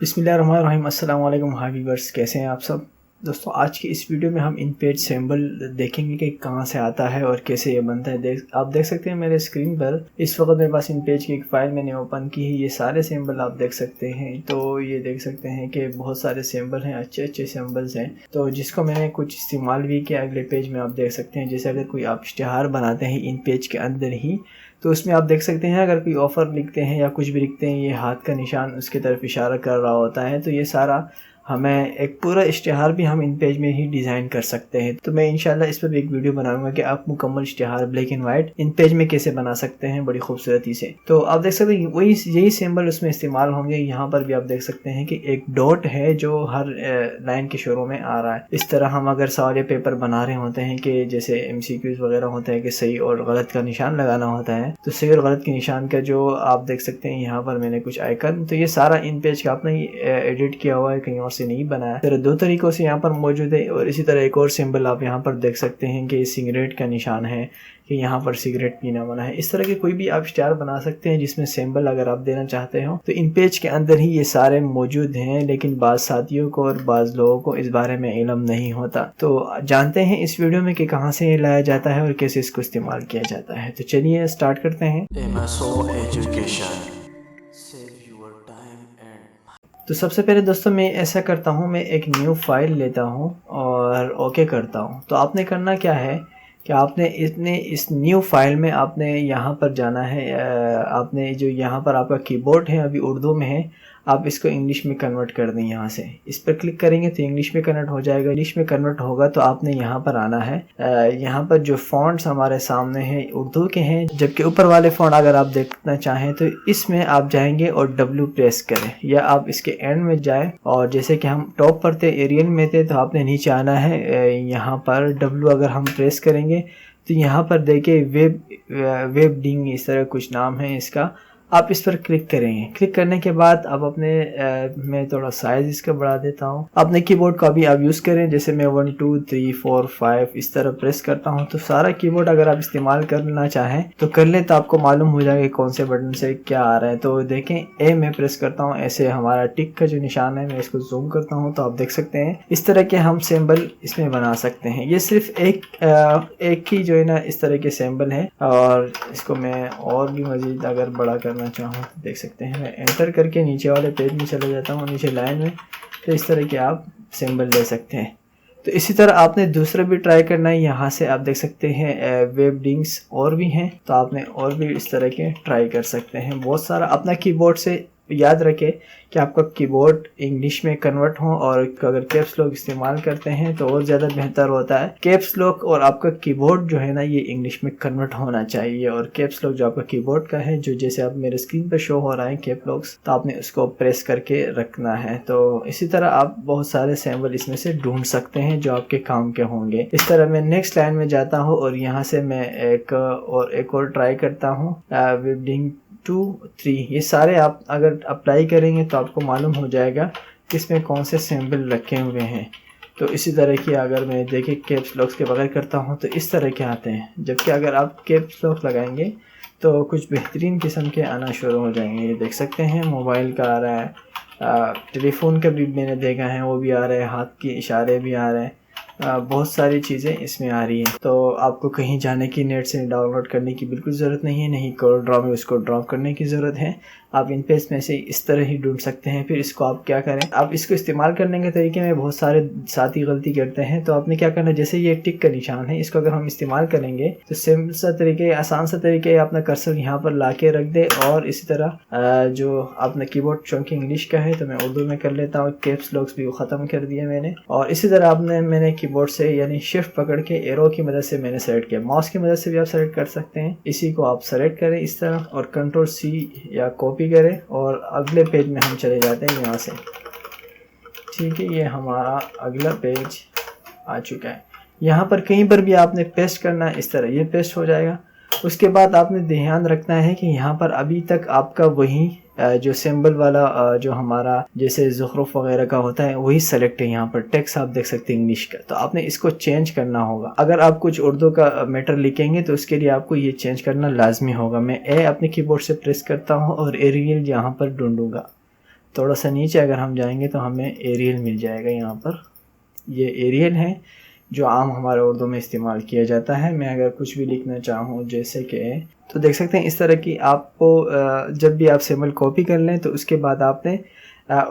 बिस्मिल्लाहिर्रहमानिर्रहीम। अस्सलाम वालेकुम हाय व्यूअर्स, कैसे हैं आप सब दोस्तों। आज की इस वीडियो में हम इन पेज सिंबल देखेंगे कि कहाँ से आता है और कैसे ये बनता है। आप देख सकते हैं मेरे स्क्रीन पर इस वक्त मेरे पास इन पेज की एक फ़ाइल मैंने ओपन की है। ये सारे सिंबल आप देख सकते हैं। तो ये देख सकते हैं कि बहुत सारे सिंबल हैं, अच्छे अच्छे सिंबल्स हैं, तो जिसको मैंने कुछ इस्तेमाल भी किया। अगले पेज में आप देख सकते हैं, जैसे अगर कोई आप इश्तिहार बनाते हैं इन पेज के अंदर ही, तो उसमें आप देख सकते हैं अगर कोई ऑफ़र लिखते हैं या कुछ भी लिखते हैं, ये हाथ का निशान उसकी तरफ इशारा कर रहा होता है। तो ये सारा हमें एक पूरा इश्तिहार भी हम इन पेज में ही डिज़ाइन कर सकते हैं। तो मैं इंशाल्लाह इस पर भी एक वीडियो बनाऊंगा कि आप मुकम्मल इश्तिहार black and white in page में कैसे बना सकते हैं बड़ी खूबसूरती से। तो आप देख सकते हैं वही यही सिंबल उसमें इस्तेमाल होंगे। यहाँ पर भी आप देख सकते हैं कि एक डॉट है जो हर लाइन के शुरू में आ रहा है। इस तरह हम अगर सवाल पेपर बना रहे होते हैं कि जैसे MCQs वगैरह होते हैं कि सही और गलत का निशान लगाना होता है, तो सही और गलत के निशान का जो आप देख सकते हैं यहाँ पर मैंने कुछ आइकन, तो ये सारा इन पेज का आपने एडिट किया हुआ है, कहीं और से नहीं बनाया। तरह दो तरीकों से यहाँ पर मौजूद है। और इसी तरह एक और सिंबल आप यहाँ पर देख सकते हैं कि सिगरेट का निशान है कि यहाँ पर सिगरेट पीना मना है। इस तरह के कोई भी आप स्टार बना सकते हैं जिसमें सिंबल अगर आप देना चाहते हो। तो इन पेज के अंदर ही ये सारे मौजूद हैं, लेकिन बाज़ साथियों को और बाज़ लोगों को इस बारे में इल्म नहीं होता। तो जानते हैं इस वीडियो में कि कहाँ से ये लाया जाता है और कैसे इसको इस्तेमाल किया जाता है। तो चलिए स्टार्ट करते हैं। तो सबसे पहले दोस्तों मैं ऐसा करता हूँ, मैं एक न्यू फाइल लेता हूँ और ओके करता हूँ। तो आपने करना क्या है कि आपने इस न्यू फाइल में आपने यहाँ पर जाना है। आपने जो यहाँ पर आपका कीबोर्ड है अभी उर्दू में है, आप इसको इंग्लिश में कन्वर्ट कर दें। यहाँ से इस पर क्लिक करेंगे तो इंग्लिश में कन्वर्ट हो जाएगा। इंग्लिश में कन्वर्ट होगा तो आपने यहाँ पर आना है। यहाँ पर जो फ़ॉन्ट्स हमारे सामने हैं उर्दू के हैं, जबकि ऊपर वाले फ़ॉन्ट अगर आप देखना चाहें तो इसमें आप जाएंगे और W प्रेस करें, या आप इसके एंड में जाएं। और जैसे कि हम टॉप पर थे, एरियल में थे, तो आपने नीचे आना है। यहाँ पर W अगर हम प्रेस करेंगे तो यहाँ पर देखिए वेबडिंग इस तरह कुछ नाम है इसका, आप इस पर क्लिक करेंगे। क्लिक करने के बाद आप अपने मैं थोड़ा साइज इसका बढ़ा देता हूँ। अपने कीबोर्ड का भी आप यूज़ करें, जैसे मैं 1 2 3 4 5 इस तरह प्रेस करता हूँ। तो सारा कीबोर्ड अगर आप इस्तेमाल करना चाहें तो कर लें, तो आपको मालूम हो जाएगा कौन से बटन से क्या आ रहा है। तो देखें ए में प्रेस करता हूँ, ऐसे हमारा टिक का जो निशान है मैं इसको जूम करता हूँ तो आप देख सकते हैं इस तरह के हम सिंबल इसमें बना सकते हैं। ये सिर्फ एक ही जो है ना इस तरह के सिंबल है। और इसको मैं और भी मज़ीद अगर बड़ा करना चाहूँ तो देख सकते हैं, मैं एंटर करके नीचे वाले पेज में चले जाता हूँ, नीचे लाइन में। तो इस तरह के आप सिंबल दे सकते हैं। तो इसी तरह आपने दूसरा भी ट्राई करना है। यहाँ से आप देख सकते हैं वेबडिंग्स और भी हैं, तो आपने और भी इस तरह के ट्राई कर सकते हैं। बहुत सारा अपना कीबोर्ड से याद रखें कि आपका कीबोर्ड इंग्लिश में कन्वर्ट हो, और अगर कैप्स लॉक इस्तेमाल करते हैं तो और ज़्यादा बेहतर होता है। कैप्स लॉक और आपका कीबोर्ड जो है ना ये इंग्लिश में कन्वर्ट होना चाहिए। और कैप्स लॉक जो आपका कीबोर्ड का है, जो जैसे आप मेरे स्क्रीन पर शो हो रहा है कैप लॉक्स, तो आपने उसको प्रेस करके रखना है। तो इसी तरह आप बहुत सारे सिंबल इसमें से ढूंढ सकते हैं जो आपके काम के होंगे। इस तरह मैं नेक्स्ट लाइन में जाता हूँ और यहाँ से मैं एक और ट्राई करता हूँ, वेबडिंग 2 3। ये सारे आप अगर अप्लाई करेंगे तो आपको मालूम हो जाएगा कि इसमें कौन से सिंबल रखे हुए हैं। तो इसी तरह की अगर मैं देखे कैप्स लॉक्स के बगैर करता हूँ तो इस तरह के आते हैं, जबकि अगर आप कैप्स लॉक लगाएंगे तो कुछ बेहतरीन किस्म के आना शुरू हो जाएंगे। ये देख सकते हैं मोबाइल का आ रहा है, टेलीफोन का भी मैंने देखा है वो भी आ रहा है, हाथ के इशारे भी आ रहे हैं, बहुत सारी चीज़ें इसमें आ रही हैं। तो आपको कहीं जाने की, नेट से डाउनलोड करने की बिल्कुल ज़रूरत नहीं है, नहीं कोड ड्रॉ में उसको ड्रॉप करने की ज़रूरत है। आप इन पेज में से इस तरह ही ढूंढ सकते हैं। फिर इसको आप क्या करें, आप इसको इस्तेमाल करने के तरीके में बहुत सारे साथी गलती करते हैं। तो आपने क्या करना है, जैसे ये टिक का निशान है, इसको अगर हम इस्तेमाल करेंगे तो सिंपल सा तरीके, आसान सा तरीके, अपना कर्सर यहाँ पर ला के रख दे। और इसी तरह जो अपना कीबोर्ड चूँकि इंग्लिश का है तो मैं उर्दू में कर लेता हूँ, कैप्स लॉक्स भी ख़त्म कर दिए मैंने। और इसी तरह मैंने कीबोर्ड से यानी शिफ्ट पकड़ के एरो की मदद से मैंने सेलेक्ट किया। माउस की मदद से भी आप सेलेक्ट कर सकते हैं। इसी को आप सेलेक्ट करें इस तरह और Ctrl+C या कॉपी करें और अगले पेज में हम चले जाते हैं यहाँ से। ठीक है, ये हमारा अगला पेज आ चुका है। यहाँ पर कहीं पर भी आपने पेस्ट करना है, इस तरह ये पेस्ट हो जाएगा। उसके बाद आपने ध्यान रखना है कि यहाँ पर अभी तक आपका वही जो सिंबल वाला जो हमारा जैसे ज़ुखरुफ वगैरह का होता है वही सेलेक्ट है। यहाँ पर टेक्स्ट आप देख सकते हैं इंग्लिश का, तो आपने इसको चेंज करना होगा। अगर आप कुछ उर्दू का मैटर लिखेंगे तो उसके लिए आपको ये चेंज करना लाजमी होगा। मैं ए अपने कीबोर्ड से प्रेस करता हूँ और एरियल यहाँ पर ढूंढूंगा। थोड़ा सा नीचे अगर हम जाएंगे तो हमें एरियल मिल जाएगा। यहाँ पर ये एरियल है जो आम हमारे उर्दू में इस्तेमाल किया जाता है। मैं अगर कुछ भी लिखना चाहूँ जैसे कि, तो देख सकते हैं इस तरह की आपको जब भी आप सिंबल कॉपी कर लें तो उसके बाद आपने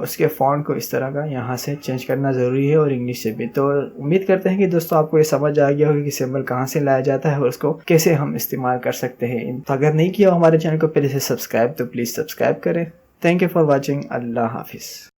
उसके फ़ॉन्ट को इस तरह का यहाँ से चेंज करना ज़रूरी है, और इंग्लिश से भी। तो उम्मीद करते हैं कि दोस्तों आपको ये समझ आ गया होगा कि सिंबल कहाँ से लाया जाता है और उसको कैसे हम इस्तेमाल कर सकते हैं। तो अगर नहीं किया हो हमारे चैनल को पहले से सब्सक्राइब, तो प्लीज़ सब्सक्राइब करें। Thank you for watching. अल्लाह हाफिज़।